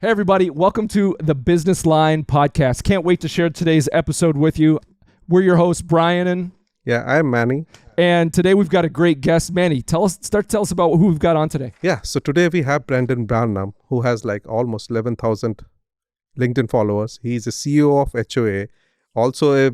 Hey, everybody. Welcome to the Business Line Podcast. Can't wait to share today's episode with you. We're your hosts, Brian and... Yeah, I'm Manny. And today we've got a great guest. Manny, tell us about who we've got on today. Yeah, so today we have Brandon Barnum, who has like almost 11,000 LinkedIn followers. He's a CEO of HOA, also a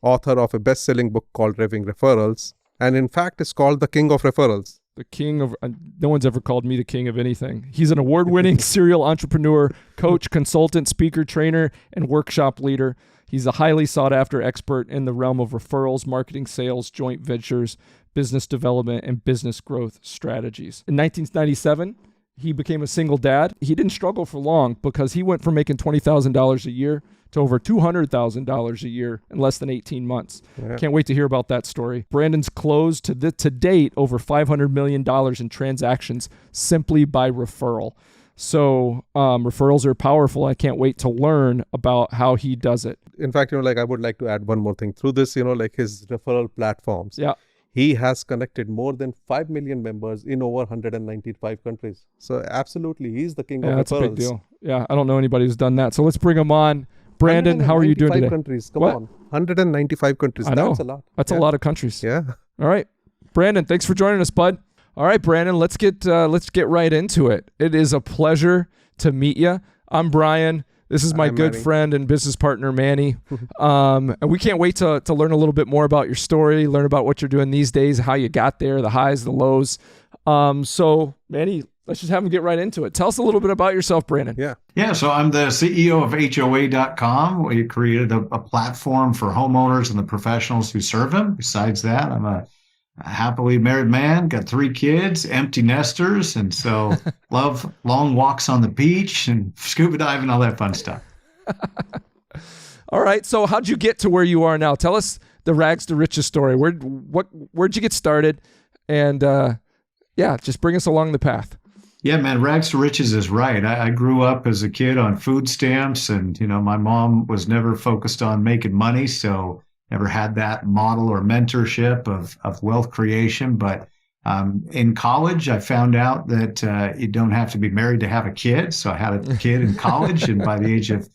author of a best-selling book called Raving Referrals, and in fact, it's called the King of Referrals. The king of... no one's ever called me the king of anything. He's an award-winning serial entrepreneur, coach, consultant, speaker, trainer, and workshop leader. He's a highly sought-after expert in the realm of referrals, marketing, sales, joint ventures, business development, and business growth strategies. In 1997, he became a single dad. He didn't struggle for long because he went from making $20,000 a year to over $200,000 a year in less than 18 months. Yeah. Can't wait to hear about that story. Brandon's closed to date over $500 million in transactions simply by referral. So referrals are powerful. I can't wait to learn about how he does it. In fact, I would like to add one more thing. Through this, his referral platforms, he has connected more than 5 million members in over 195 countries. So absolutely, he's the king of referrals. That's a big deal. Yeah, I don't know anybody who's done that. So let's bring him on. Brandon, how are you doing today? Countries. Come on. 195 countries. I know. That's a lot. That's a lot of countries. Yeah. All right. Brandon, thanks for joining us, bud. All right, Brandon, let's get right into it. It is a pleasure to meet you. I'm Brian. This is my good friend and business partner, Manny. And we can't wait to learn a little bit more about your story, learn about what you're doing these days, how you got there, the highs, the lows. So, Manny, let's just have him get right into it. Tell us a little bit about yourself, Brandon. Yeah. So I'm the CEO of HOA.com. We created a platform for homeowners and the professionals who serve them. Besides that, I'm a happily married man, got 3 kids, empty nesters, and so love long walks on the beach and scuba diving, all that fun stuff. All right. So how'd you get to where you are now? Tell us the rags to riches story. Where'd you get started? And just bring us along the path. Yeah, man, rags to riches is right. I grew up as a kid on food stamps, and my mom was never focused on making money, so never had that model or mentorship of wealth creation. But in college, I found out that you don't have to be married to have a kid. So I had a kid in college, and by the age of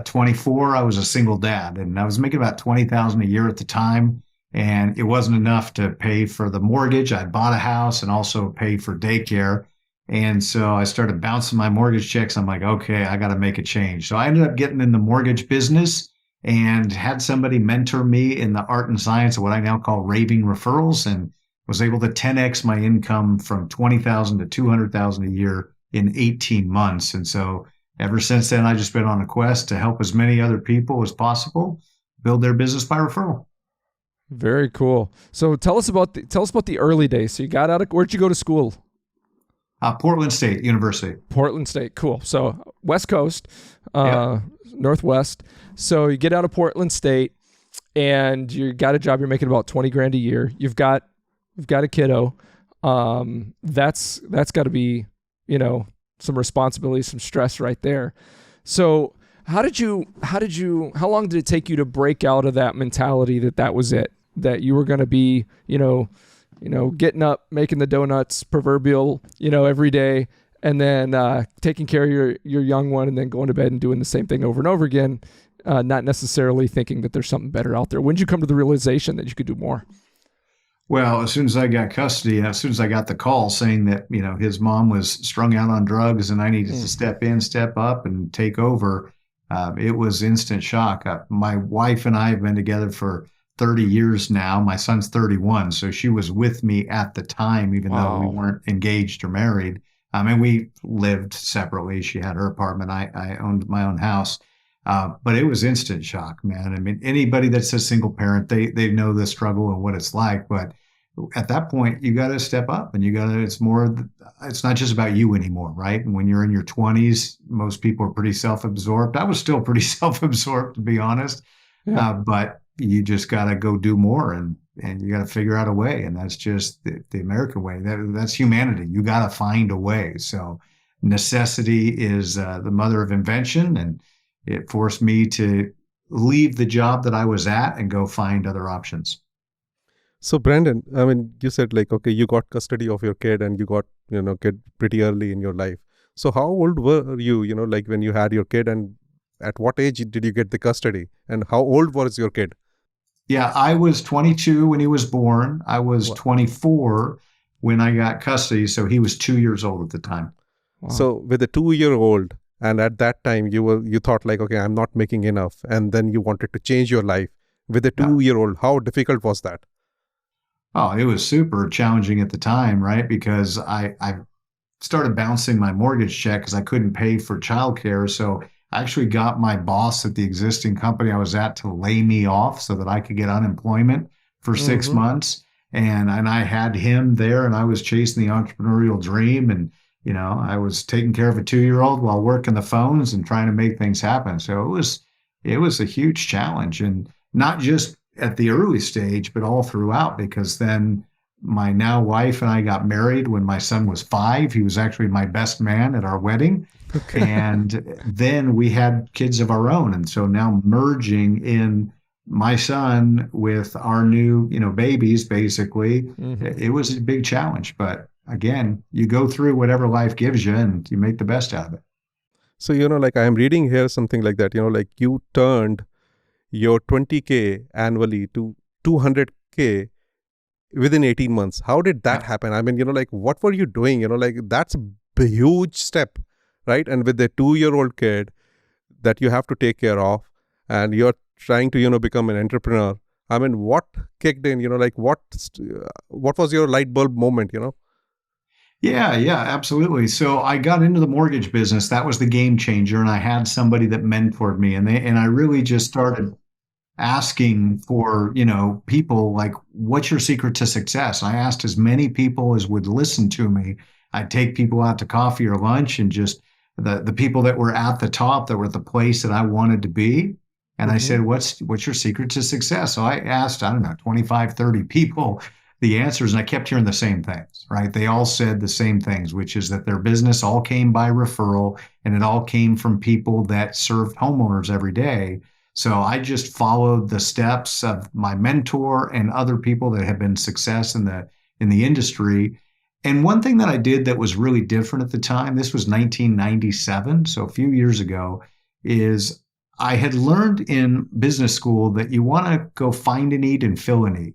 24, I was a single dad, and I was making about $20,000 a year at the time. And it wasn't enough to pay for the mortgage. I bought a house and also pay for daycare. And so I started bouncing my mortgage checks. I'm like, okay, I got to make a change. So I ended up getting in the mortgage business and had somebody mentor me in the art and science of what I now call Raving Referrals, and was able to 10x my income from $20,000 to $200,000 a year in 18 months. And so ever since then, I've just been on a quest to help as many other people as possible build their business by referral. Very cool. So tell us about the early days. So you got out of, where'd you go to school? Portland State University. Portland State. Cool. So West Coast, Northwest. So you get out of Portland State and you got a job. You're making about $20,000 a year. You've got a kiddo. That's got to be, some responsibility, some stress right there. So how long did it take you to break out of that mentality that was it, that you were going to be, getting up, making the donuts, proverbial, every day, and then taking care of your young one, and then going to bed and doing the same thing over and over again, not necessarily thinking that there's something better out there? When did you come to the realization that you could do more? Well, as soon as I got custody, as soon as I got the call saying that, his mom was strung out on drugs and I needed to step up and take over, it was instant shock. My wife and I have been together for 30 years now. My son's 31, so she was with me at the time, even though we weren't engaged or married. And we lived separately. She had her apartment. I owned my own house. But it was instant shock, man. I mean, anybody that's a single parent, they know the struggle and what it's like. But at that point, you got to step up, and it's not just about you anymore, right? And when you're in your 20s, most people are pretty self-absorbed. I was still pretty self-absorbed, to be honest. Yeah. But you just got to go do more, and you got to figure out a way. And that's just the American way. That's humanity. You got to find a way. So necessity is the mother of invention, and it forced me to leave the job that I was at and go find other options. So Brandon, you said okay, you got custody of your kid and you got, kid pretty early in your life. So how old were you, like when you had your kid, and at what age did you get the custody, and how old was your kid? Yeah, I was 22 when he was born. I was Wow. 24 when I got custody. So he was 2 years old at the time. Wow. So with a 2-year-old, and at that time you thought like, okay, I'm not making enough, and then you wanted to change your life with a Yeah. 2-year-old. How difficult was that? Oh, it was super challenging at the time, right? Because I started bouncing my mortgage check because I couldn't pay for childcare. So I actually got my boss at the existing company I was at to lay me off so that I could get unemployment for 6 Mm-hmm. months. And I had him there, and I was chasing the entrepreneurial dream. And, I was taking care of a 2-year-old while working the phones and trying to make things happen. So it was a huge challenge, and not just at the early stage, but all throughout, because then my now wife and I got married when my son was 5. He was actually my best man at our wedding. And then we had kids of our own. And so now merging in my son with our new, babies, basically, it was a big challenge. But again, you go through whatever life gives you and you make the best out of it. So, like I am reading here something like that, like you turned your 20K annually to 200K within 18 months. How did that happen? I mean, like what were you doing? Like that's a huge step, right? And with a 2-year-old kid that you have to take care of, and you're trying to, become an entrepreneur. I mean, what kicked in, like what was your light bulb moment, Yeah, absolutely. So I got into the mortgage business. That was the game changer. And I had somebody that mentored me, and I really just started asking for, people like, what's your secret to success? I asked as many people as would listen to me. I'd take people out to coffee or lunch, and just the people that were at the top, that were at the place that I wanted to be. And I said, what's your secret to success? So I asked, I don't know, 25, 30 people the answers, and I kept hearing the same things, right? They all said the same things, which is that their business all came by referral, and it all came from people that served homeowners every day. So I just followed the steps of my mentor and other people that have been success in the industry. And one thing that I did that was really different at the time, this was 1997, so a few years ago, is I had learned in business school that you want to go find a need and fill a need.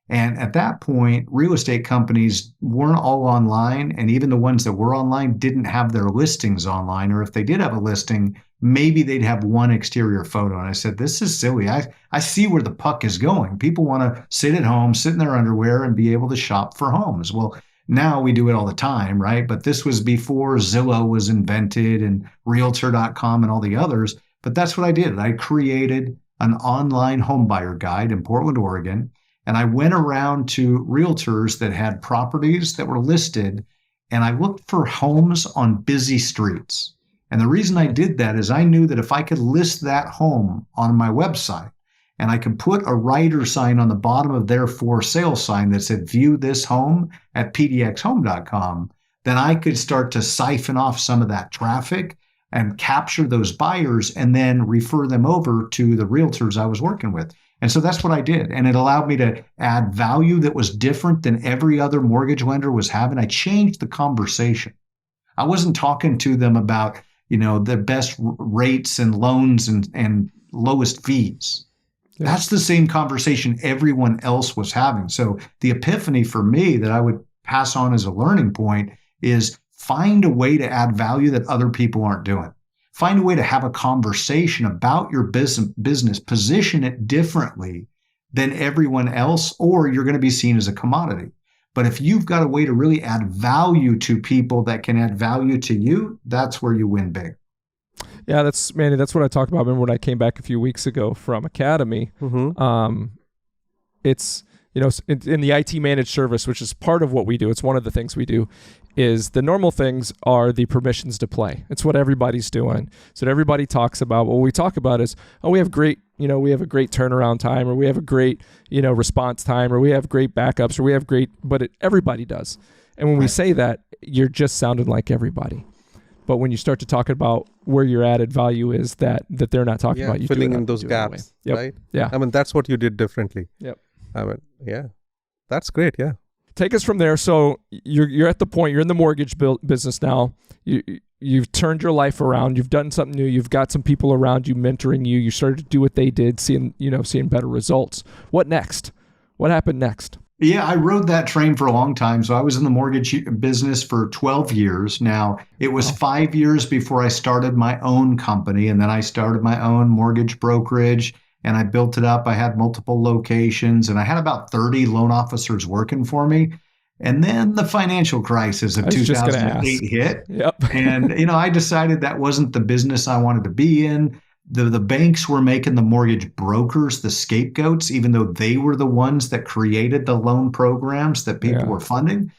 And at that point, real estate companies weren't all online. And even the ones that were online didn't have their listings online. Or if they did have a listing, maybe they'd have one exterior photo. And I said, this is silly. I see where the puck is going. People want to sit at home, sit in their underwear, and be able to shop for homes. Well, now we do it all the time, right? But this was before Zillow was invented and Realtor.com and all the others. But that's what I did. I created an online home buyer guide in Portland, Oregon. And I went around to realtors that had properties that were listed, and I looked for homes on busy streets. And the reason I did that is I knew that if I could list that home on my website, and I could put a writer sign on the bottom of their for sale sign that said, view this home at pdxhome.com, then I could start to siphon off some of that traffic and capture those buyers and then refer them over to the realtors I was working with. And so that's what I did. And it allowed me to add value that was different than every other mortgage lender was having. I changed the conversation. I wasn't talking to them about, the best rates and loans and lowest fees. Yeah. That's the same conversation everyone else was having. So the epiphany for me that I would pass on as a learning point is find a way to add value that other people aren't doing. Find a way to have a conversation about your business, position it differently than everyone else, or you're going to be seen as a commodity. But if you've got a way to really add value to people that can add value to you, that's where you win big. Yeah, that's what I talked about. I remember when I came back a few weeks ago from Academy. It's, in the IT managed service, which is part of what we do. It's one of the things we do. Is the normal things are the permissions to play. It's what everybody's doing. So everybody talks about. What we talk about is, we have great, we have a great turnaround time, or we have a great, response time, or we have great backups, or we have great, but everybody does. And when we say that, you're just sounding like everybody. But when you start to talk about where your added value is, that they're not talking about, you filling in those gaps, right? Yeah. I mean, that's what you did differently. Yep. I mean, yeah, that's great. Yeah. Take us from there. So you're at the point, you're in the mortgage business now. you've turned your life around. You've done something new. You've got some people around you mentoring you. You started to do what they did, seeing better results. What next? What happened next? Yeah, I rode that train for a long time. So I was in the mortgage business for 12 years. Now, it was 5 years before I started my own company, and then I started my own mortgage brokerage, and I built it up. I had multiple locations, and I had about 30 loan officers working for me. And then the financial crisis of 2008 hit. Yep. And, I decided that wasn't the business I wanted to be in. The banks were making the mortgage brokers the scapegoats, even though they were the ones that created the loan programs that people were funding.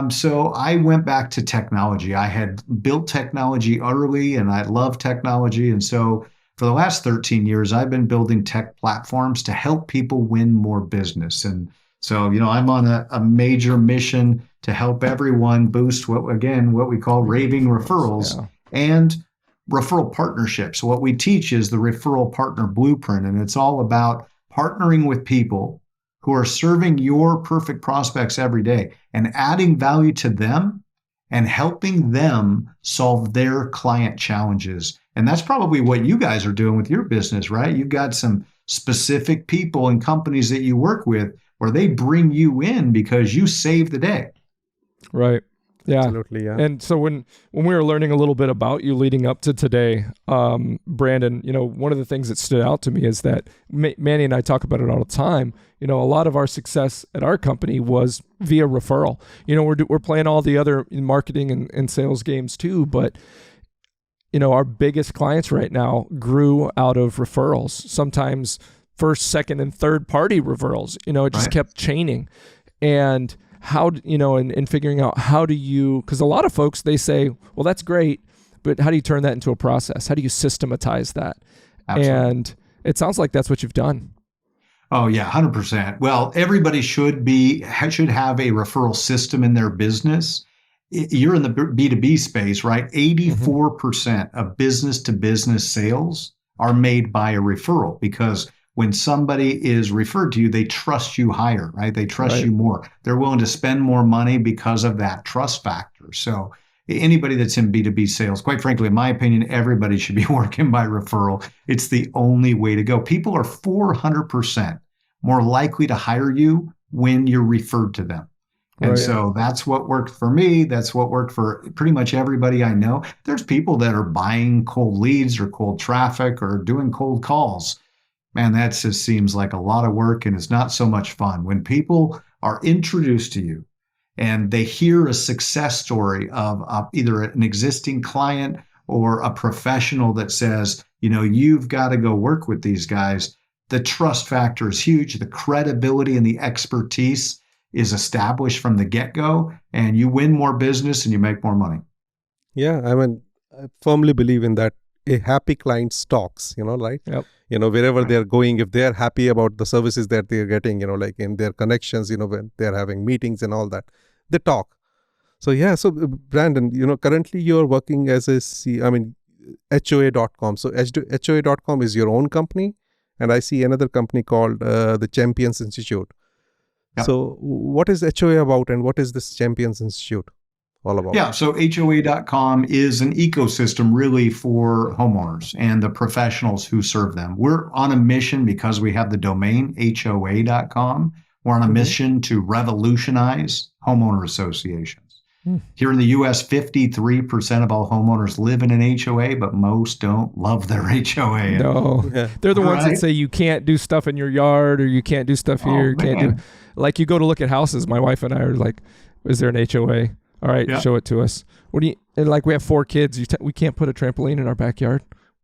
So I went back to technology. I had built technology early, and I love technology. And so for the last 13 years, I've been building tech platforms to help people win more business. And so, I'm on a major mission to help everyone boost what we call raving referrals and referral partnerships. What we teach is the referral partner blueprint, and it's all about partnering with people who are serving your perfect prospects every day and adding value to them and helping them solve their client challenges. And that's probably what you guys are doing with your business, right? You've got some specific people and companies that you work with where they bring you in because you save the day. Right. Yeah. Absolutely, yeah. And so when we were learning a little bit about you leading up to today, Brandon, one of the things that stood out to me is that Manny and I talk about it all the time. A lot of our success at our company was via referral. We're playing all the other marketing and sales games too, but our biggest clients right now grew out of referrals. Sometimes first, second, and third party referrals. It just kept chaining. And how, and figuring out how do you, because a lot of folks, they say, well, that's great, but how do you turn that into a process? How do you systematize that? Absolutely. And it sounds like that's what you've done. Oh yeah, 100%. Well, everybody should have a referral system in their business. You're in the B2B space, right? 84% of business to business sales are made by a referral, because when somebody is referred to you, they trust you higher, right? They trust you more. They're willing to spend more money because of that trust factor. So anybody that's in B2B sales, quite frankly, in my opinion, everybody should be working by referral. It's the only way to go. People are 400% more likely to hire you when you're referred to them. And so that's what worked for me. That's what worked for pretty much everybody I know. There's people that are buying cold leads or cold traffic or doing cold calls. Man, that just seems like a lot of work, and it's not so much fun. When people are introduced to you and they hear a success story of either an existing client or a professional that says, you've got to go work with these guys, the trust factor is huge. The credibility and the expertise is established from the get-go, and you win more business and you make more money. Yeah, I firmly believe in that. A happy client talks, right? Yep. Wherever they're going, if they're happy about the services that they're getting, like in their connections, when they're having meetings and all that, they talk. So Brandon, currently you're working as HOA.com. So HOA.com is your own company, and I see another company called the Champions Institute. Yep. So what is HOA about, and what is this Champions Institute all about? Yeah, so HOA.com is an ecosystem really for homeowners and the professionals who serve them. We're on a mission because we have the domain HOA.com. We're on a mission to revolutionize homeowner associations. Here in the U.S., 53% of all homeowners live in an HOA, but most don't love their HOA. No, they're the ones that say you can't do stuff in your yard, or you can't do stuff here. You can't do, like, you go to look at houses. My wife and I are like, is there an HOA? All right, show it to us. And we have 4 kids. We can't put a trampoline in our backyard.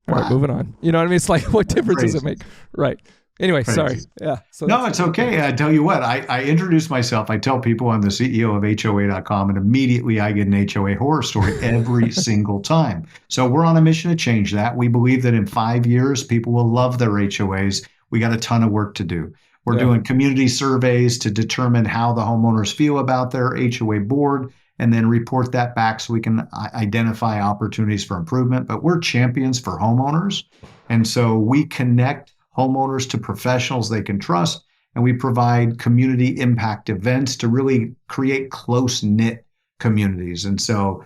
All right, moving on. You know what I mean? It's like, what difference does it make? Right. Anyway, sorry. Yeah. So no, it's okay. I tell you what, I introduce myself. I tell people I'm the CEO of HOA.com, and immediately I get an HOA horror story every single time. So we're on a mission to change that. We believe that in 5 years, people will love their HOAs. We got a ton of work to do. We're doing community surveys to determine how the homeowners feel about their HOA board, and then report that back so we can identify opportunities for improvement. But we're champions for homeowners. And so we connect homeowners to professionals they can trust, and we provide community impact events to really create close-knit communities. And so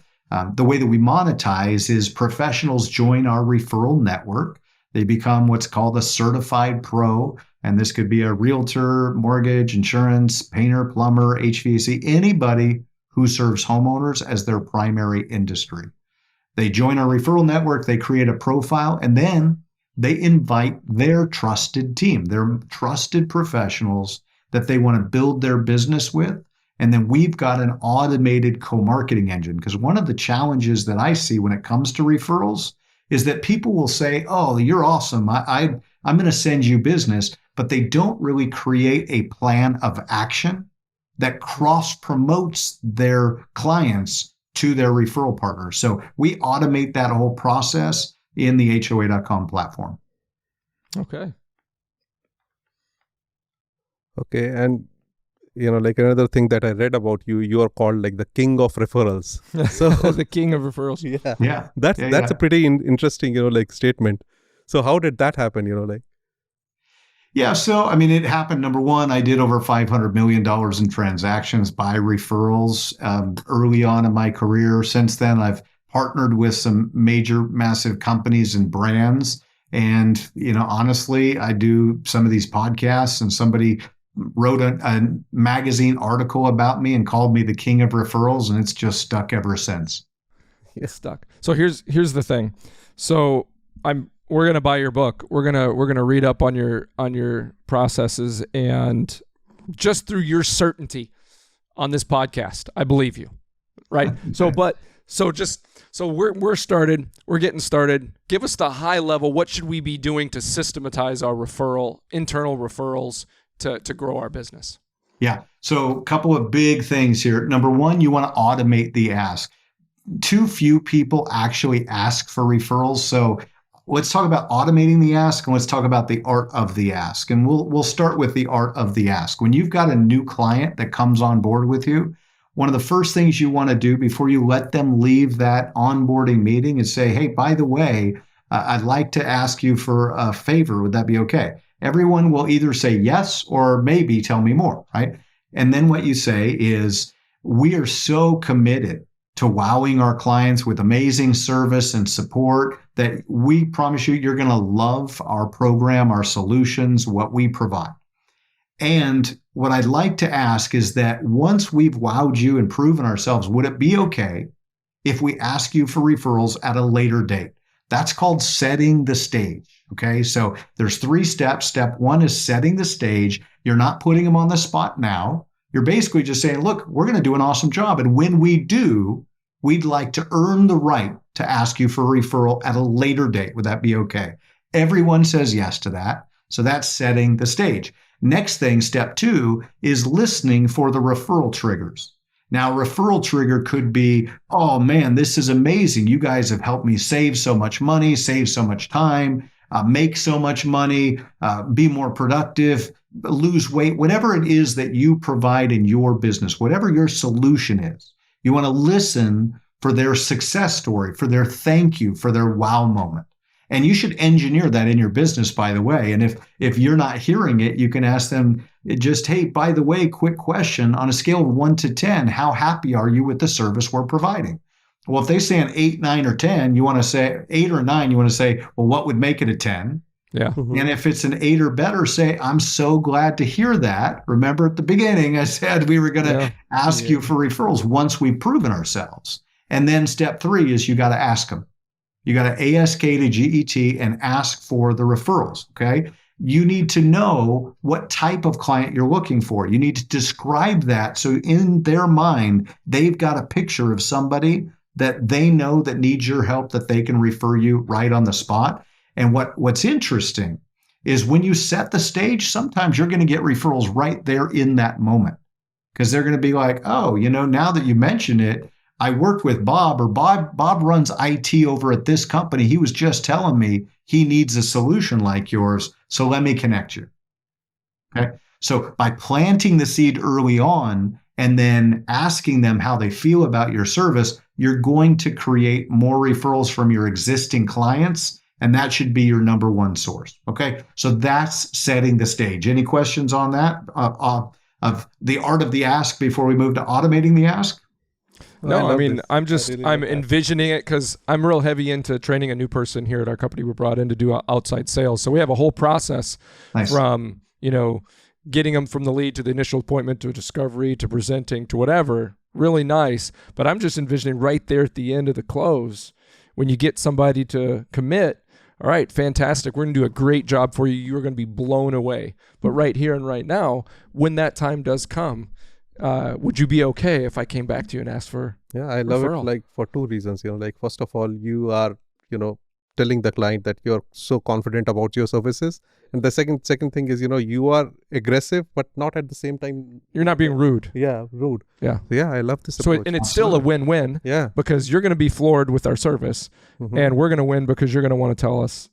The way that we monetize is professionals join our referral network. They become what's called a certified pro. And this could be a realtor, mortgage, insurance, painter, plumber, HVAC, anybody who serves homeowners as their primary industry. They join our referral network, they create a profile, and then they invite their trusted team, their trusted professionals that they want to build their business with. And then we've got an automated co-marketing engine. Because one of the challenges that I see when it comes to referrals is that people will say, oh, you're awesome. I'm going to send you business, but they don't really create a plan of action that cross promotes their clients to their referral partners. So we automate that whole process in the HOA.com platform. Okay. Okay. And, like another thing that I read about you, you are called like the king of referrals. So the king of referrals. Yeah. That's a pretty interesting, like statement. So how did that happen, like? Yeah, so it happened. Number one, I did over $500 million in transactions by referrals early on in my career. Since then, I've partnered with some major, massive companies and brands. And, honestly, I do some of these podcasts, and somebody wrote a magazine article about me and called me the king of referrals, and it's just stuck ever since. It's stuck. So here's the thing. So we're gonna buy your book. We're gonna read up on your processes, and just through your certainty on this podcast, I believe you, right? So we're started. We're getting started. Give us the high level. What should we be doing to systematize our internal referrals to grow our business? Yeah. So a couple of big things here. Number one, you want to automate the ask. Too few people actually ask for referrals. So let's talk about automating the ask, and let's talk about the art of the ask. And we'll start with the art of the ask. When you've got a new client that comes on board with you, one of the first things you want to do before you let them leave that onboarding meeting is say, hey, by the way, I'd like to ask you for a favor. Would that be okay? Everyone will either say yes or maybe tell me more, right? And then what you say is, we are so committed to wowing our clients with amazing service and support that we promise you're going to love our program, our solutions, what we provide. And what I'd like to ask is that once we've wowed you and proven ourselves, would it be okay if we ask you for referrals at a later date? That's called setting the stage. Okay, so there's 3 steps. Step 1 is setting the stage. You're not putting them on the spot now. You're basically just saying, look, we're going to do an awesome job. And when we do, we'd like to earn the right to ask you for a referral at a later date. Would that be okay? Everyone says yes to that. So that's setting the stage. Next thing, step 2, is listening for the referral triggers. Now, a referral trigger could be, oh man, this is amazing. You guys have helped me save so much money, save so much time, make so much money, be more productive, lose weight, whatever it is that you provide in your business, whatever your solution is. You want to listen for their success story, for their thank you, for their wow moment. And you should engineer that in your business, by the way. And if you're not hearing it, you can ask them just, hey, by the way, quick question, on a scale of 1 to 10, how happy are you with the service we're providing? Well, if they say an 8, 9, or 10, you want to say 8 or 9, you want to say, well, what would make it a 10? Yeah. Mm-hmm. And if it's an 8 or better, say, I'm so glad to hear that. Remember at the beginning, I said we were going to ask you for referrals once we've proven ourselves. And then step 3 is you got to ask them. You got to ASK to GET and ask for the referrals, okay? You need to know what type of client you're looking for. You need to describe that so in their mind, they've got a picture of somebody that they know that needs your help, that they can refer you right on the spot. And what's interesting is when you set the stage, sometimes you're going to get referrals right there in that moment, because they're going to be like, oh, now that you mention it, I worked with Bob, or Bob runs IT over at this company. He was just telling me he needs a solution like yours, so let me connect you. Okay. So by planting the seed early on and then asking them how they feel about your service, you're going to create more referrals from your existing clients, and that should be your number one source. Okay. So that's setting the stage. Any questions on that of the art of the ask before we move to automating the ask? No, I mean, this. I'm envisioning it because I'm real heavy into training a new person here at our company. We're brought in to do outside sales. So we have a whole process from, getting them from the lead to the initial appointment to discovery to presenting to whatever. Really nice. But I'm just envisioning right there at the end of the close, when you get somebody to commit, all right, fantastic. We're going to do a great job for you. You're going to be blown away. But right here and right now, when that time does come, would you be okay if I came back to you and asked for I love referral? it, like for two reasons. Like first of all, you are telling the client that you're so confident about your services, and the second thing is you are aggressive but not at the same time. You're not being rude. Rude. Yeah. I love this So approach. and it's still a win-win. Yeah. Because you're going to be floored with our service, and we're going to win because you're going to want to tell us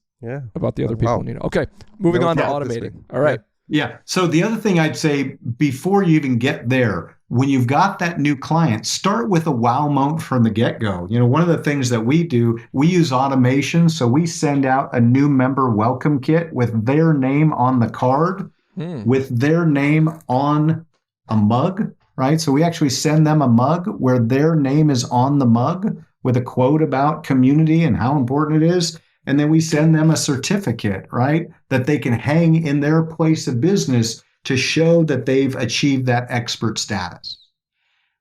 about the other people. Wow. Okay, moving on to this automating. way. All right. Yeah. So the other thing I'd say before you even get there, when you've got that new client, start with a wow moment from the get-go. One of the things that we do, we use automation. So we send out a new member welcome kit with their name on the card, with their name on a mug, right? So we actually send them a mug where their name is on the mug with a quote about community and how important it is. And then we send them a certificate, right, that they can hang in their place of business to show that they've achieved that expert status.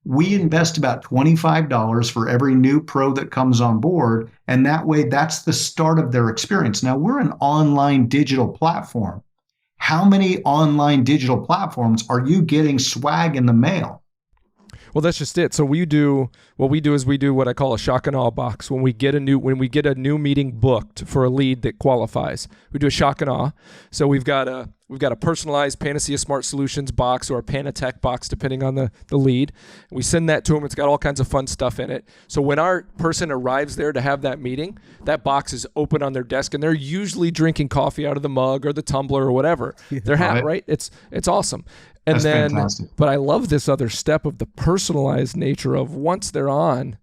We invest about $25 for every new pro that comes on board. And that way, that's the start of their experience. Now, we're an online digital platform. How many online digital platforms are you getting swag in the mail? Well, that's just it. So we do what I call a shock and awe box. When we get a new meeting booked for a lead that qualifies, we do a shock and awe. So we've got a personalized Panacea Smart Solutions box or a Panatech box, depending on the lead. We send that to them. It's got all kinds of fun stuff in it. So when our person arrives there to have that meeting, that box is open on their desk, and they're usually drinking coffee out of the mug or the tumbler or whatever. They're right? It's awesome. And That's then, fantastic. But I love this other step of the personalized nature of once they're on,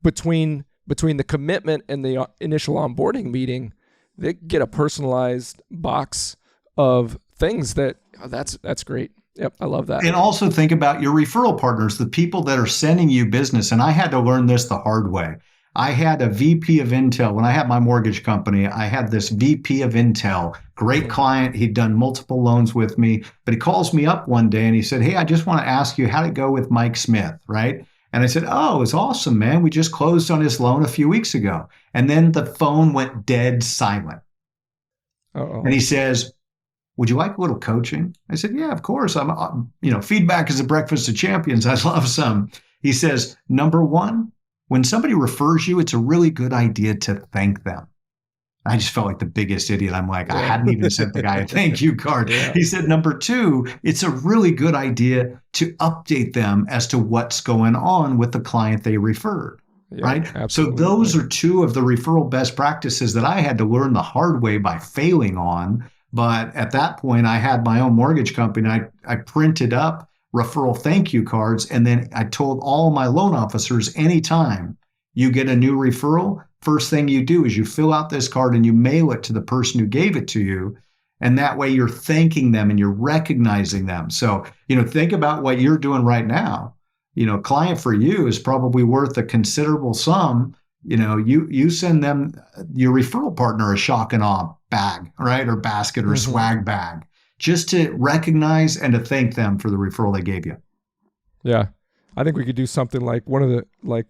between the commitment and the initial onboarding meeting, they get a personalized box of things that's great. Yep, I love that. And also think about your referral partners, the people that are sending you business. And I had to learn this the hard way. I had a VP of Intel. When I had my mortgage company, I had this VP of Intel, great client. He'd done multiple loans with me, but he calls me up one day and he said, "Hey, I just want to ask you how to go with Mike Smith," right? And I said, "Oh, it's awesome, man. We just closed on his loan a few weeks ago." And then the phone went dead silent. Uh-oh. And he says, "Would you like a little coaching?" I said, "Yeah, of course. Feedback is a breakfast of champions. I'd love some." He says, "Number one, when somebody refers you, it's a really good idea to thank them." I just felt like the biggest idiot. I'm like, I hadn't even sent the guy a thank you card. Yeah. He said, "Number two, it's a really good idea to update them as to what's going on with the client they referred." Yeah, right? absolutely. So those are two of the referral best practices that I had to learn the hard way by failing on. But at that point, I had my own mortgage company. I printed up referral thank you cards. And then I told all my loan officers, anytime you get a new referral, first thing you do is you fill out this card and you mail it to the person who gave it to you. And that way you're thanking them and you're recognizing them. So, think about what you're doing right now. Client for you is probably worth a considerable sum. You send them, your referral partner, a shock and awe bag, right? Or basket or swag bag, just to recognize and to thank them for the referral they gave you. Yeah. I think we could do something like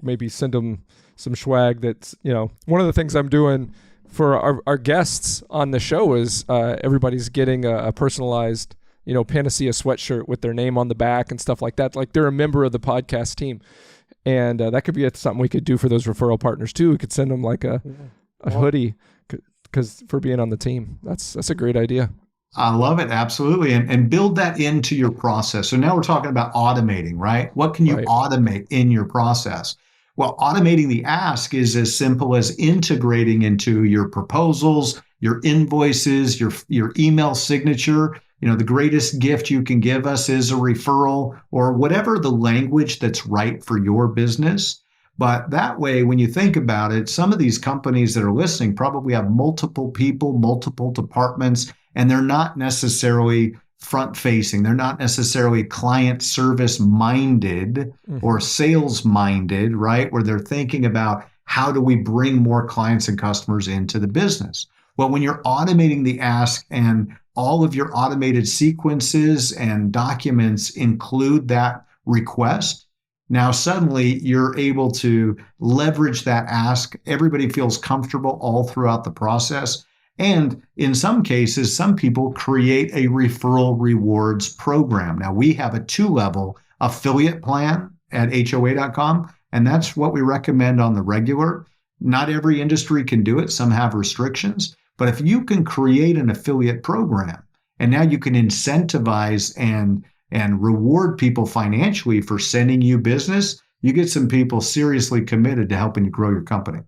maybe send them some swag that's, one of the things I'm doing for our guests on the show is everybody's getting a personalized, Panacea sweatshirt with their name on the back and stuff like that. Like they're a member of the podcast team. And that could be something we could do for those referral partners too. We could send them like a hoodie because for being on the team. That's a great idea. I love it. Absolutely. And build that into your process. So now we're talking about automating, right? What can you automate in your process? Well, automating the ask is as simple as integrating into your proposals, your invoices, your email signature. The greatest gift you can give us is a referral or whatever the language that's right for your business. But that way, when you think about it, some of these companies that are listening probably have multiple people, multiple departments, and they're not necessarily front facing. They're not necessarily client service minded or sales minded, right? Where they're thinking about how do we bring more clients and customers into the business? Well, when you're automating the ask and all of your automated sequences and documents include that request, now suddenly you're able to leverage that ask. Everybody feels comfortable all throughout the process. And in some cases, some people create a referral rewards program. Now we have a 2-level affiliate plan at HOA.com, and that's what we recommend on the regular. Not every industry can do it. Some have restrictions. But if you can create an affiliate program, and now you can incentivize and reward people financially for sending you business, you get some people seriously committed to helping you grow your company.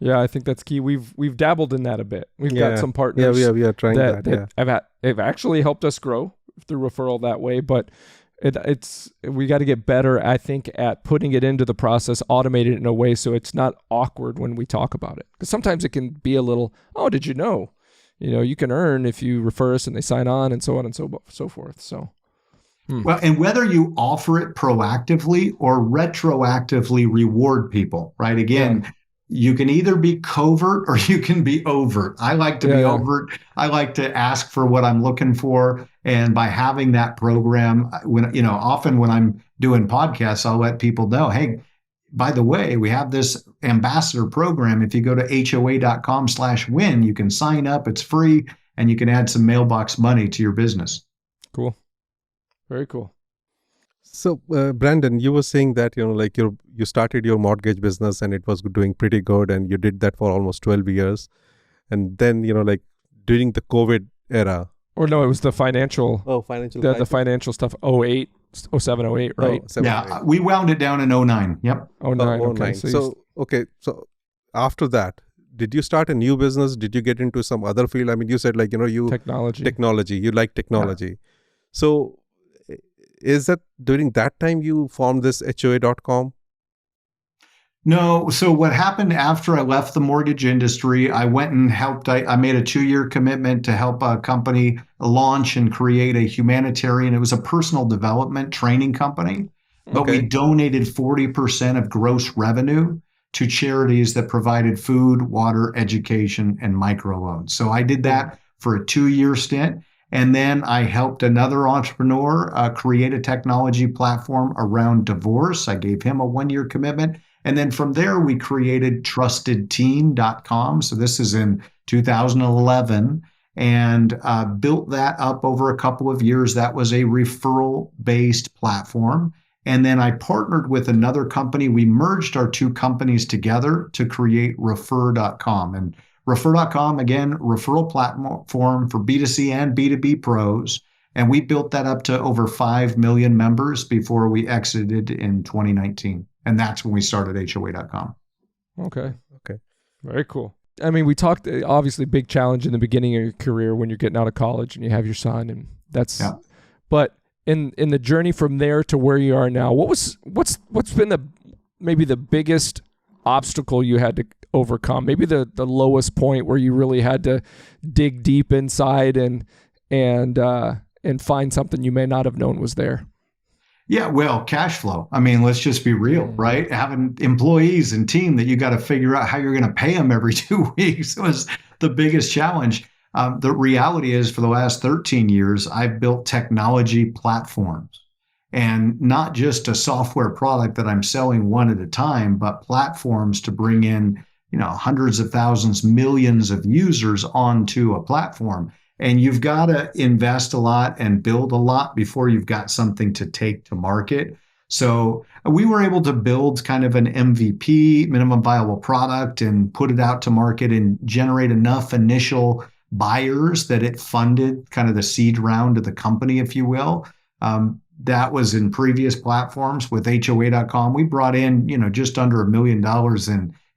Yeah, I think that's key. We've dabbled in that a bit. We've got some partners. Yeah, we are trying that. Have actually helped us grow through referral that way, but we got to get better, I think, at putting it into the process, automate it in a way so it's not awkward when we talk about it. Because sometimes it can be a little, oh, did you know? You can earn if you refer us and they sign on and so on and so forth. So, Well, and whether you offer it proactively or retroactively reward people, right? Again, you can either be covert or you can be overt. I like to be overt. I like to ask for what I'm looking for. And by having that program, often when I'm doing podcasts, I'll let people know, hey, by the way, we have this ambassador program. If you go to HOA.com/win, you can sign up. It's free, and you can add some mailbox money to your business. Cool. Very cool. So, Brandon, you were saying that, you started your mortgage business and it was doing pretty good, and you did that for almost 12 years. And then, during the COVID era. Or no, it was the financial. Oh, financial. The financial stuff, 08, 07, 08, right? 08. We wound it down in 09. Yep. 09. Okay. So after that, did you start a new business? Did you get into some other field? I mean, you said technology, you like technology. Yeah. So is that during that time you formed this HOA.com? No. So what happened after I left the mortgage industry, I went and helped. I made a 2-year commitment to help a company launch and create a humanitarian. It was a personal development training company, but we donated 40% of gross revenue to charities that provided food, water, education, and microloans. So I did that for a 2-year stint. And then I helped another entrepreneur create a technology platform around divorce. I gave him a 1-year commitment. And then from there, we created trustedteam.com. So this is in 2011, and built that up over a couple of years. That was a referral-based platform. And then I partnered with another company. We merged our 2 companies together to create Refer.com. And Refer.com, again, referral platform for B2C and B2B pros. And we built that up to over 5 million members before we exited in 2019. And that's when we started HOA.com. Okay. Very cool. I mean, we talked, obviously, big challenge in the beginning of your career when you're getting out of college and you have your son, and that's, but in the journey from there to where you are now, what's been maybe the biggest obstacle you had to overcome? Maybe the lowest point where you really had to dig deep inside and find something you may not have known was there. Yeah, well, cash flow. I mean, let's just be real, right? Having employees and team that you got to figure out how you're going to pay them every 2 weeks was the biggest challenge. The reality is, for the last 13 years, I've built technology platforms, and not just a software product that I'm selling one at a time, but platforms to bring in, hundreds of thousands, millions of users onto a platform. And you've got to invest a lot and build a lot before you've got something to take to market. So we were able to build kind of an MVP, minimum viable product, and put it out to market and generate enough initial buyers that it funded kind of the seed round of the company, if you will. That was in previous platforms. With HOA.com, we brought in, just under $1 million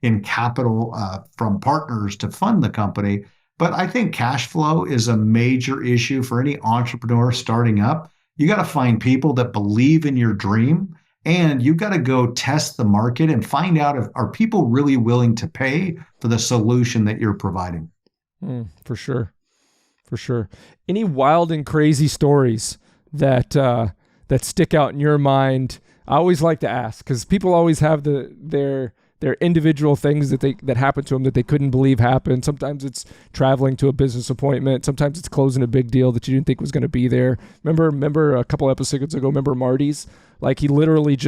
in capital from partners to fund the company. But I think cash flow is a major issue for any entrepreneur starting up. You got to find people that believe in your dream, and you got to go test the market and find out are people really willing to pay for the solution that you're providing. For sure. For sure. Any wild and crazy stories that that stick out in your mind? I always like to ask because people always have their individual things that happen to them that they couldn't believe happened. Sometimes it's traveling to a business appointment. Sometimes it's closing a big deal that you didn't think was going to be there. Remember a couple episodes ago, remember Marty's? Like he literally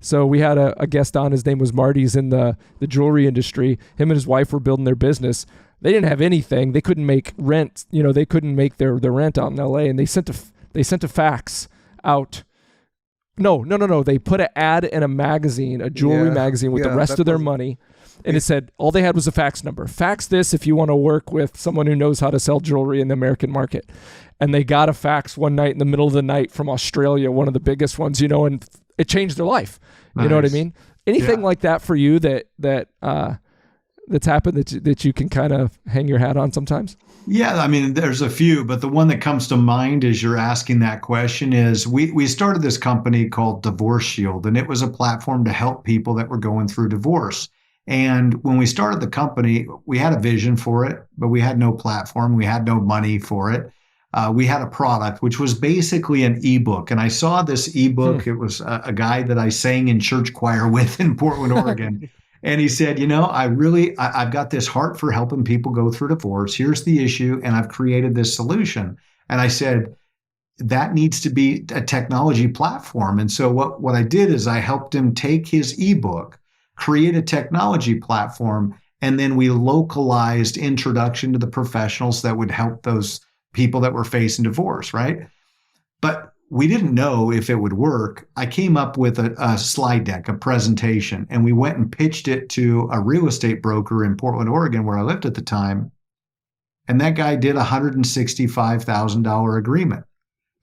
so we had a guest on, his name was Marty's in the jewelry industry. Him and his wife were building their business. They didn't have anything. They couldn't make rent. They couldn't make their rent out in LA, and they sent a fax out. No. They put an ad in a magazine, a jewelry magazine with the rest of their money. And it said, all they had was a fax number. Fax this if you want to work with someone who knows how to sell jewelry in the American market. And they got a fax one night in the middle of the night from Australia, one of the biggest ones, and it changed their life. Nice. You know what I mean? Anything like that for you that's happened that you can kind of hang your hat on sometimes? Yeah, I mean, there's a few, but the one that comes to mind as you're asking that question is we started this company called Divorce Shield, and it was a platform to help people that were going through divorce. And when we started the company, we had a vision for it, but we had no platform. We had no money for it. We had a product, which was basically an ebook. And I saw this ebook. It was a guy that I sang in church choir with in Portland, Oregon. And he said, I've got this heart for helping people go through divorce. Here's the issue. And I've created this solution. And I said, that needs to be a technology platform. And so what I did is I helped him take his ebook, create a technology platform, and then we localized introduction to the professionals that would help those people that were facing divorce, right? But we didn't know if it would work. I came up with a slide deck, a presentation, and we went and pitched it to a real estate broker in Portland, Oregon, where I lived at the time. And that guy did a $165,000 agreement.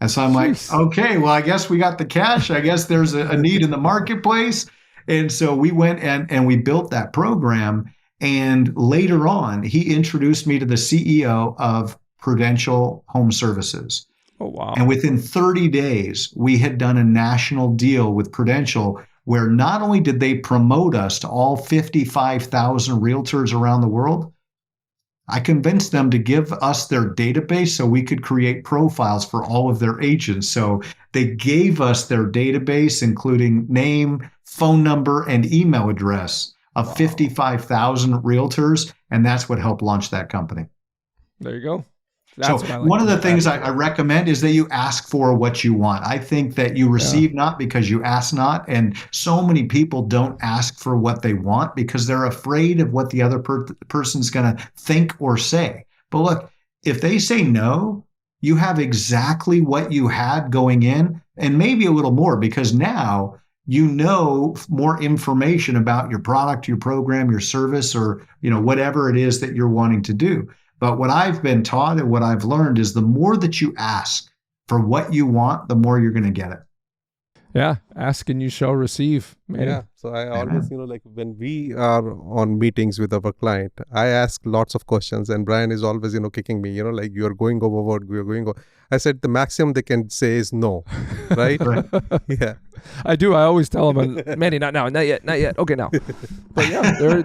And so I'm like, okay, well, I guess we got the cash. I guess there's a need in the marketplace. And so we went and we built that program. And later on, he introduced me to the CEO of Prudential Home Services. Oh, wow. And within 30 days, we had done a national deal with Prudential where not only did they promote us to all 55,000 realtors around the world, I convinced them to give us their database so we could create profiles for all of their agents. So they gave us their database, including name, phone number, and email address of 55,000 realtors. And that's what helped launch that company. There you go. That's so one of the things I recommend is that you ask for what you want. I think that you receive not because you ask not. And so many people don't ask for what they want because they're afraid of what the other person's going to think or say. But look, if they say no, you have exactly what you had going in and maybe a little more because now you know more information about your product, your program, your service, or whatever it is that you're wanting to do. But what I've been taught and what I've learned is the more that you ask for what you want, the more you're going to get it. Yeah. Ask and you shall receive. Man. Yeah. So I always, like when we are on meetings with our client, I ask lots of questions and Brian is always, kicking me, like you're going overboard, you're going over. I said the maximum they can say is no, right? Yeah. I do. I always tell them, Manny, not now, not yet. Okay, now. But yeah,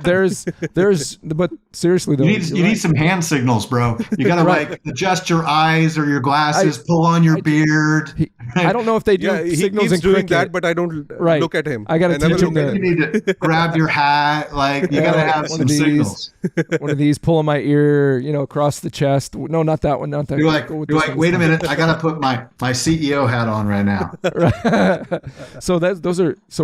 but seriously though, you need some hand signals, bro. You got to like adjust your eyes or your glasses, pull on your beard. I don't know if they do signals in doing cricket. that, but I don't look at him. I got to teach him that. You need to grab your hat. Like you got to have some signals. One of these, pulling my ear, across the chest. No, not that one. Not that. You're like, wait a minute. I got to put my CEO hat on right now. So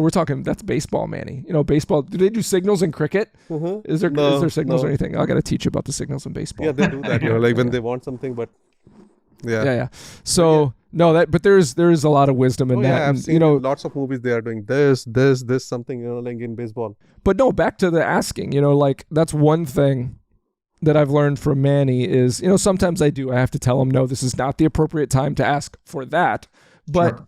we're talking, that's baseball, Manny. Baseball, do they do signals in cricket? Mm-hmm. Is there signals or anything? I got to teach you about the signals in baseball. Yeah, they do that, like when they want something, but yeah. So but there is a lot of wisdom in that. Yeah, I've seen lots of movies they are doing this something, like in baseball. But no, back to the asking, like that's one thing that I've learned from Manny is, sometimes I have to tell him, no, this is not the appropriate time to ask for that. But,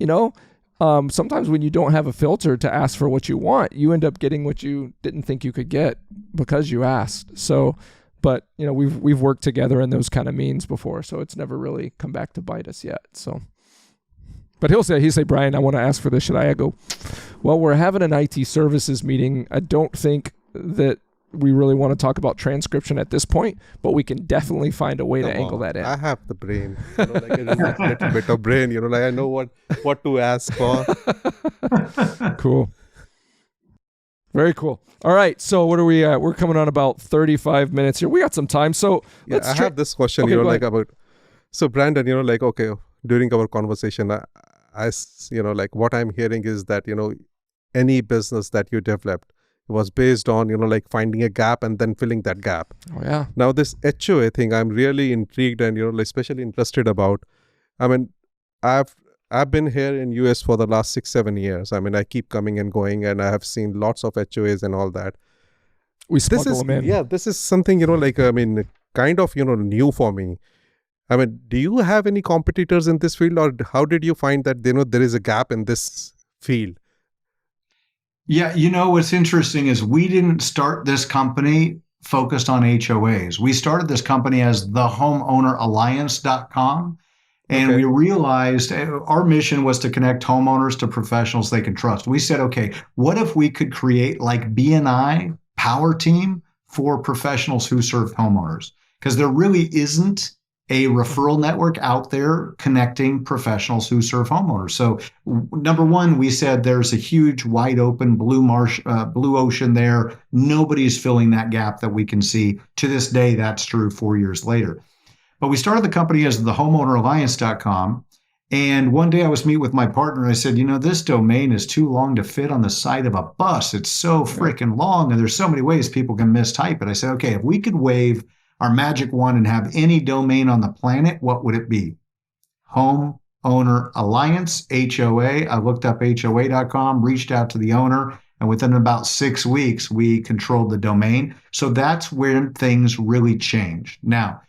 sometimes when you don't have a filter to ask for what you want, you end up getting what you didn't think you could get because you asked. So, but we've worked together in those kind of means before, so it's never really come back to bite us yet. So, but he'll say, Brian, I want to ask for this. Should I? I go, well, we're having an IT services meeting. I don't think that we really want to talk about transcription at this point, but we can definitely find a way to Come angle on, that in. I have the brain, like a little bit of brain, like I know what to ask for. Cool. Very cool. All right. So what are we at? We're coming on about 35 minutes here. We got some time. So Yeah, I have this question, Okay, go like ahead. about, so Brandon, like, okay, during our conversation, like what I'm hearing is that, any business that you developed was based on, like finding a gap and then filling that gap. Oh, yeah. Now this HOA thing, I'm really intrigued and, especially interested about. I mean, I've been here in US for the last 6-7 years. I mean, I keep coming and going, and I have seen lots of HOAs and all that. We smuggle them in. This is something, like, I mean, kind of, new for me. I mean, do you have any competitors in this field, or how did you find that, there is a gap in this field? Yeah, what's interesting is we didn't start this company focused on HOAs. We started this company as thehomeowneralliance.com. And we realized our mission was to connect homeowners to professionals they can trust. We said, okay, what if we could create like BNI Power Team for professionals who serve homeowners? Because there really isn't a referral network out there connecting professionals who serve homeowners. So number one, we said there's a huge, wide open blue ocean there. Nobody's filling that gap that we can see. To this day, that's true 4 years later. But we started the company as thehomeowneralliance.com. And one day I was meeting with my partner. I said, this domain is too long to fit on the side of a bus. It's so freaking long. And there's so many ways people can mistype it. I said, okay, if we could wave our magic wand and have any domain on the planet, what would it be? Homeowner Alliance, HOA. I looked up HOA.com, reached out to the owner. And within about 6 weeks, we controlled the domain. So that's when things really changed. Now,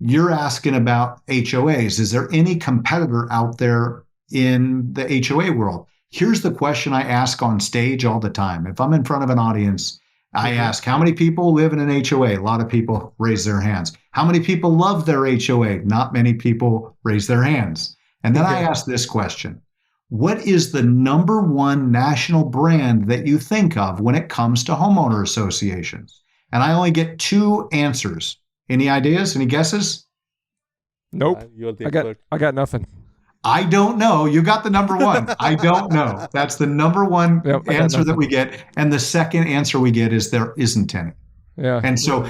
you're asking about HOAs. Is there any competitor out there in the HOA world? Here's the question I ask on stage all the time. If I'm in front of an audience, I ask, how many people live in an HOA? A lot of people raise their hands. How many people love their HOA? Not many people raise their hands. And then I ask this question. What is the number one national brand that you think of when it comes to homeowner associations? And I only get 2 answers. Any ideas? Any guesses? Nope. I got nothing. I don't know. You got the number one. I don't know. That's the number one answer that we get. And the second answer we get is there isn't any. Yeah. And so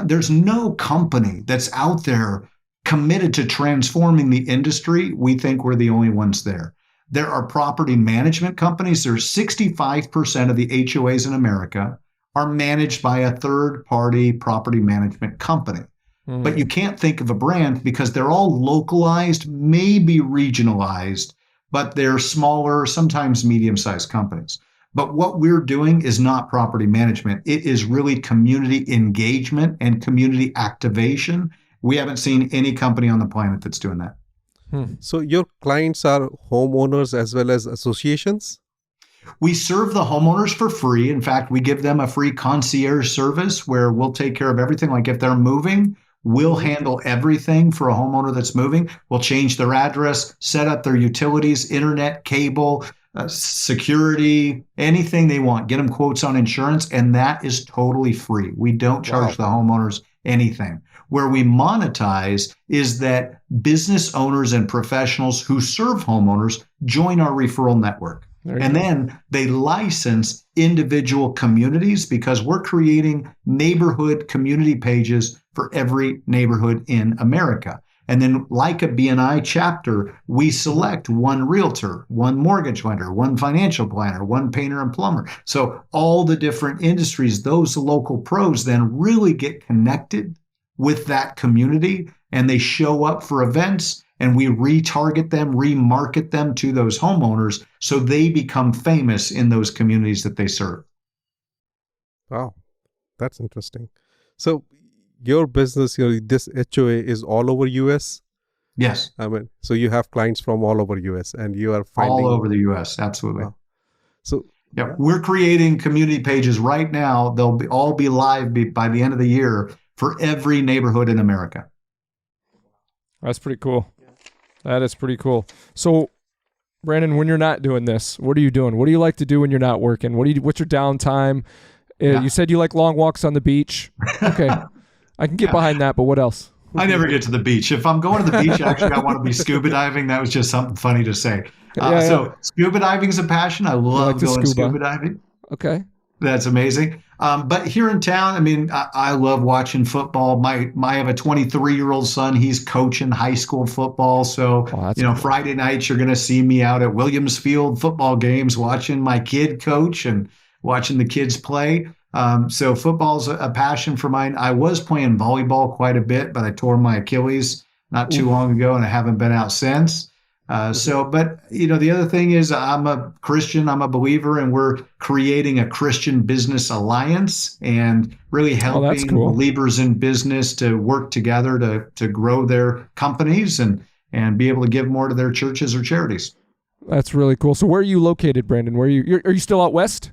there's no company that's out there committed to transforming the industry. We think we're the only ones there. There are property management companies. There's 65% of the HOAs in America are managed by a third-party property management company. But you can't think of a brand because they're all localized, maybe regionalized, but they're smaller, sometimes medium-sized companies. But what we're doing is not property management. It is really community engagement and community activation. We haven't seen any company on the planet that's doing that. So your clients are homeowners as well as associations? We serve the homeowners for free. In fact, we give them a free concierge service where we'll take care of everything. Like if they're moving, we'll handle everything for a homeowner that's moving. We'll change their address, set up their utilities, internet, cable, security, anything they want. Get them quotes on insurance, and that is totally free. We don't charge the homeowners anything. Where we monetize is that business owners and professionals who serve homeowners join our referral network. And then they license individual communities because we're creating neighborhood community pages for every neighborhood in America. And then like a BNI chapter, we select one realtor, one mortgage lender, one financial planner, one painter and plumber. So all the different industries, those local pros then really get connected with that community and they show up for events. And we retarget them, remarket them to those homeowners so they become famous in those communities that they serve. Wow, that's interesting. So your business, this HOA is all over US? Yes. I mean, so you have clients from all over US and you are finding... All over the US, absolutely. Wow. So we're creating community pages right now. They'll all be live by the end of the year for every neighborhood in America. That's pretty cool. That is pretty cool. So, Brandon, when you're not doing this, what are you doing? What do you like to do when you're not working? What's your downtime? You said you like long walks on the beach. Okay. I can get behind that, but what else? I never get to the beach. If I'm going to the beach, actually, I want to be scuba diving. That was just something funny to say. So scuba diving is a passion. I love going scuba diving. Okay. That's amazing. But here in town, I mean, I love watching football. I have a 23-year-old son. He's coaching high school football. So, cool. Friday nights, you're going to see me out at Williams Field football games, watching my kid coach and watching the kids play. So football's a passion for mine. I was playing volleyball quite a bit, but I tore my Achilles not too long ago, and I haven't been out since. But the other thing is I'm a Christian, I'm a believer, and we're creating a Christian business alliance and really helping believers in business to work together to grow their companies and be able to give more to their churches or charities. That's really cool. So where are you located, Brandon? Are you still out west?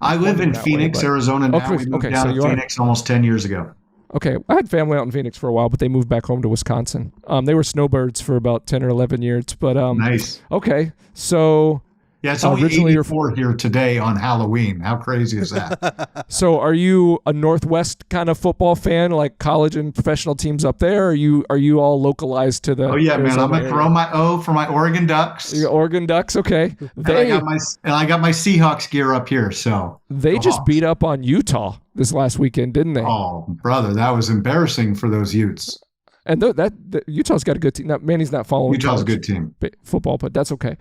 I live in Phoenix, Arizona now. We moved down to Phoenix almost 10 years ago. Okay. I had family out in Phoenix for a while, but they moved back home to Wisconsin. They were snowbirds for about 10 or 11 years. But nice. Okay. So yeah, it's only 84 here today on Halloween. How crazy is that? So are you a Northwest kind of football fan, like college and professional teams up there? Or are you all localized to the Arizona man. I'm going to throw my O for my Oregon Ducks. Your Oregon Ducks, okay. I got my Seahawks gear up here. So they just beat up on Utah this last weekend, didn't they? Oh, brother, that was embarrassing for those Utes. And Utah's got a good team. Now, Manny's not following Utah's a good team. Football, but that's okay.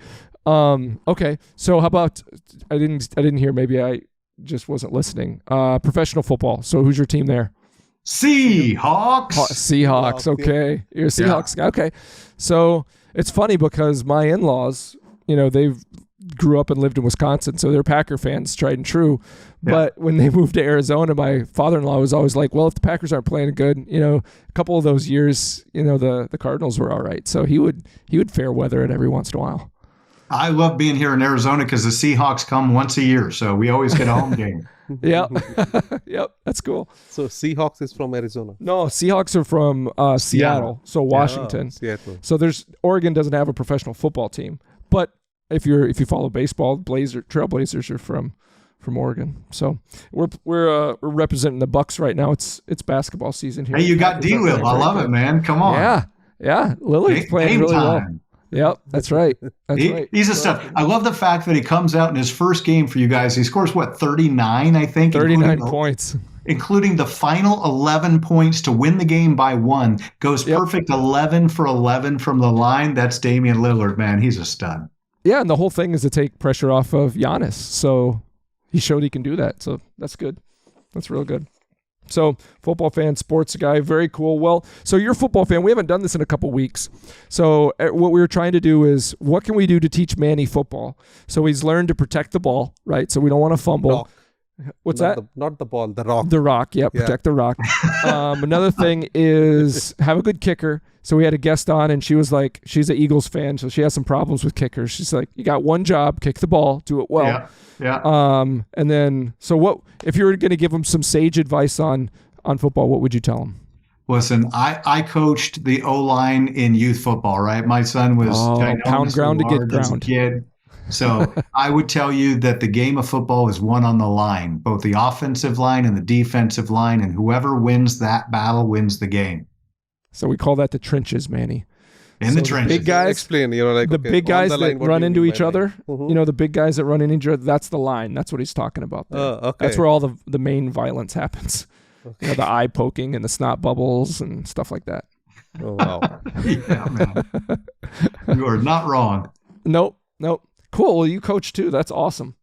Okay. So how about I didn't hear. Maybe I just wasn't listening. Professional football. So who's your team there? Seahawks. Seahawks. Okay, you're a Seahawks guy. Okay. So it's funny because my in-laws, they've grew up and lived in Wisconsin, so they're Packer fans, tried and true. Yeah. But when they moved to Arizona, my father-in-law was always like, well, if the Packers aren't playing good, a couple of those years, the Cardinals were all right. So he would fair weather it every once in a while. I love being here in Arizona because the Seahawks come once a year, so we always get a home game. Yep. Yep, that's cool. So Seahawks is from Arizona? No, Seahawks are from Seattle, so Washington. Oh, Seattle. So Oregon doesn't have a professional football team, but if you follow baseball, Trailblazers are from Oregon. So we're representing the Bucks right now. It's basketball season here. Hey, you got D-Will. I love it, man. Come on. Yeah. Lillard's playing really well. Yep, that's right. He's a stud. I love the fact that he comes out in his first game for you guys. He scores 39, I think. 39 points. Including the final 11 points to win the game by 1. Goes perfect 11 for 11 from the line. That's Damian Lillard, man. He's a stud. Yeah, and the whole thing is to take pressure off of Giannis. So he showed he can do that. So that's good. That's real good. So football fan, sports guy, very cool. Well, so you're a football fan. We haven't done this in a couple weeks. So what we were trying to do is, what can we do to teach Manny football? So he's learned to protect the ball, right? So we don't want to fumble. Rock. What's not that? Not the ball, the rock. The rock, protect the rock. Another thing is have a good kicker. So we had a guest on, and she was like, she's an Eagles fan, so she has some problems with kickers. She's like, you got one job, kick the ball, do it well. Yeah. And then, so what if you were going to give them some sage advice on football? What would you tell them? Listen, I coached the O-line in youth football, right? My son was pound ground to get ground. As a kid. So I would tell you that the game of football is won on the line, both the offensive line and the defensive line, and whoever wins that battle wins the game. So we call that the trenches, Manny. The trenches. Big guys, explain, big guys that run into each other, mm-hmm. The big guys that run into each other, that's the line. That's what he's talking about there. Okay. That's where all the main violence happens. Okay. The eye poking and the snot bubbles and stuff like that. Oh, wow. Yeah, man. You are not wrong. Nope. Cool. Well, you coach too. That's awesome.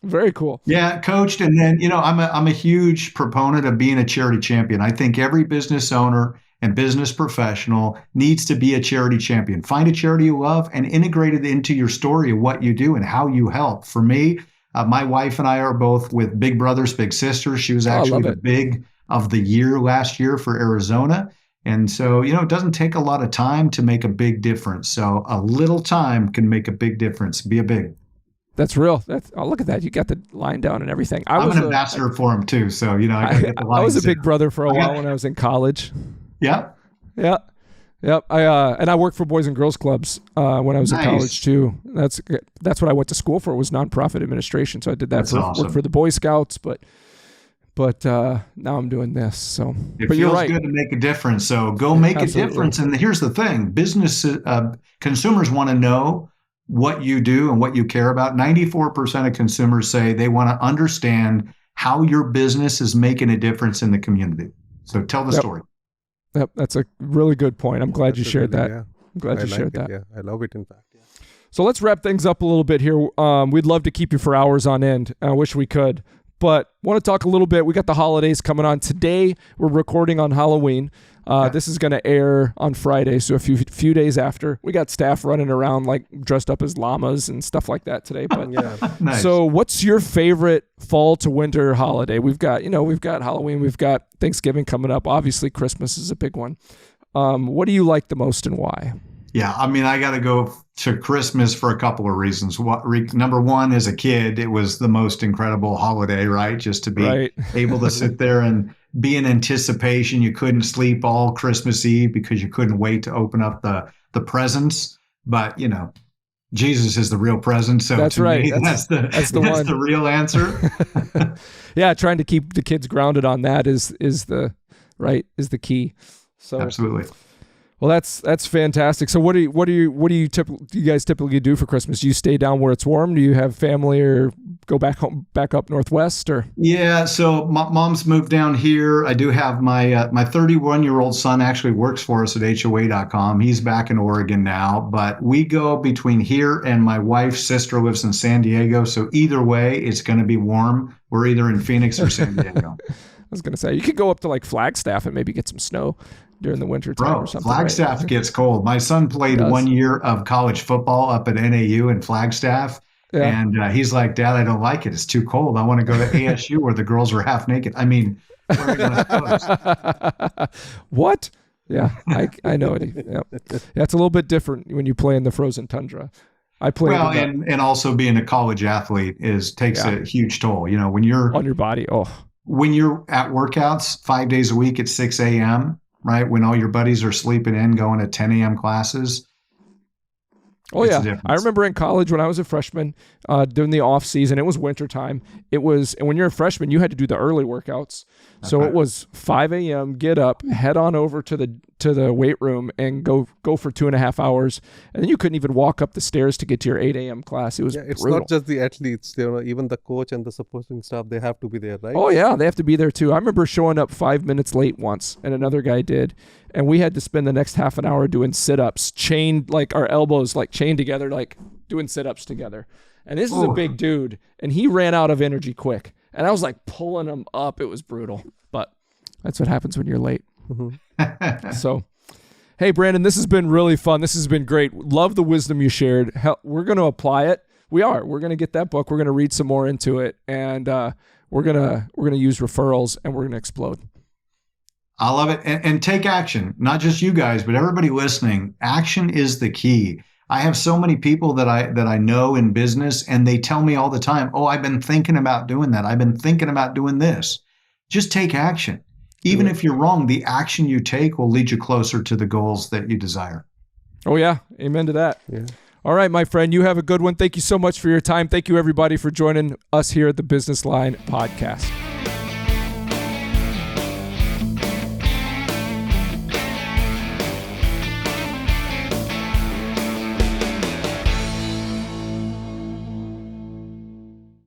Very cool. Yeah, coached. And then, I'm a huge proponent of being a charity champion. I think every business owner and business professional needs to be a charity champion. Find a charity you love and integrate it into your story of what you do and how you help. For me, my wife and I are both with Big Brothers Big Sisters. She was actually the big of the year last year for Arizona. And so, it doesn't take a lot of time to make a big difference. So a little time can make a big difference. Be a big. That's real. Look at that. You got the line down and everything. I'm an ambassador for him too. So, I was a big brother for a while when I was in college. Yeah. Yep. I worked for Boys and Girls Clubs when I was in college too. That's what I went to school for, was nonprofit administration. So I did that work for the Boy Scouts. But but now I'm doing this. So, It but you're feels right. good to make a difference. So go make Absolutely. a difference. And here's the thing: business consumers want to know what you do and what you care about. 94% of consumers say they want to understand how your business is making a difference in the community. So tell the story. Yep, that's a really good point. I'm glad you shared that. Yeah. I'm glad you shared that. Yeah, I love it. In fact. Yeah. So let's wrap things up a little bit here. We'd love to keep you for hours on end. I wish we could, but want to talk a little bit. We got the holidays coming on today. We're recording on Halloween. This is going to air on Friday, so a few days after. We got staff running around like dressed up as llamas and stuff like that today. But Nice. So what's your favorite fall to winter holiday? We've got Halloween, we've got Thanksgiving coming up. Obviously, Christmas is a big one. What do you like the most and why? Yeah, I mean, I got to go to Christmas for a couple of reasons. Number one, as a kid, it was the most incredible holiday, right? Just to be able to sit there and be in anticipation. You couldn't sleep all Christmas Eve because you couldn't wait to open up the presents. But, Jesus is the real present. So that's right. That's the real answer. Yeah, trying to keep the kids grounded on that is the key. So absolutely. Well, that's fantastic. So what do you guys typically do for Christmas? Do you stay down where it's warm? Do you have family or go back up northwest or? Yeah, so my mom's moved down here. I do have my 31-year-old son actually works for us at HOA.com. He's back in Oregon now, but we go between here and my wife's sister lives in San Diego. So either way, it's going to be warm. We're either in Phoenix or San Diego. I was going to say, you could go up to like Flagstaff and maybe get some snow during the winter time or something. Flagstaff gets cold. My son played 1 year of college football up at NAU in Flagstaff. Yeah. And he's like, Dad, I don't like it. It's too cold. I want to go to ASU where the girls are half naked. I mean, where are we going to What? Yeah, I know it. Yeah, it's a little bit different when you play in the frozen tundra. I play and also being a college athlete takes a huge toll. When you're on your body. When you're at workouts 5 days a week at 6 a.m., right? When all your buddies are sleeping in, going to 10 a.m. classes. Oh, yeah. I remember in college when I was a freshman, during the off season, it was wintertime. And when you're a freshman, you had to do the early workouts. So it was 5 a.m., get up, head on over to the weight room and go for 2.5 hours. And then you couldn't even walk up the stairs to get to your 8 a.m. class. It was it's brutal. Not just the athletes, even the coach and the supporting staff, they have to be there, right? Oh, yeah. They have to be there too. I remember showing up 5 minutes late once and another guy did. And we had to spend the next half an hour doing sit-ups, chained, like our elbows like chained together, like doing sit-ups together. And this is a big dude, and he ran out of energy quick. And I was like pulling him up. It was brutal, but that's what happens when you're late. Mm-hmm. So, hey, Brandon, this has been really fun. This has been great. Love the wisdom you shared. We're going to apply it. We're going to get that book. We're going to read some more into it, and we're going to use referrals, and we're going to explode. I love it. And take action, not just you guys, but everybody listening. Action is the key. I have so many people that I know in business, and they tell me all the time, oh, I've been thinking about doing that. I've been thinking about doing this. Just take action. Even if you're wrong, the action you take will lead you closer to the goals that you desire. Oh, yeah. Amen to that. Yeah. All right, my friend, you have a good one. Thank you so much for your time. Thank you, everybody, for joining us here at the Business Line Podcast.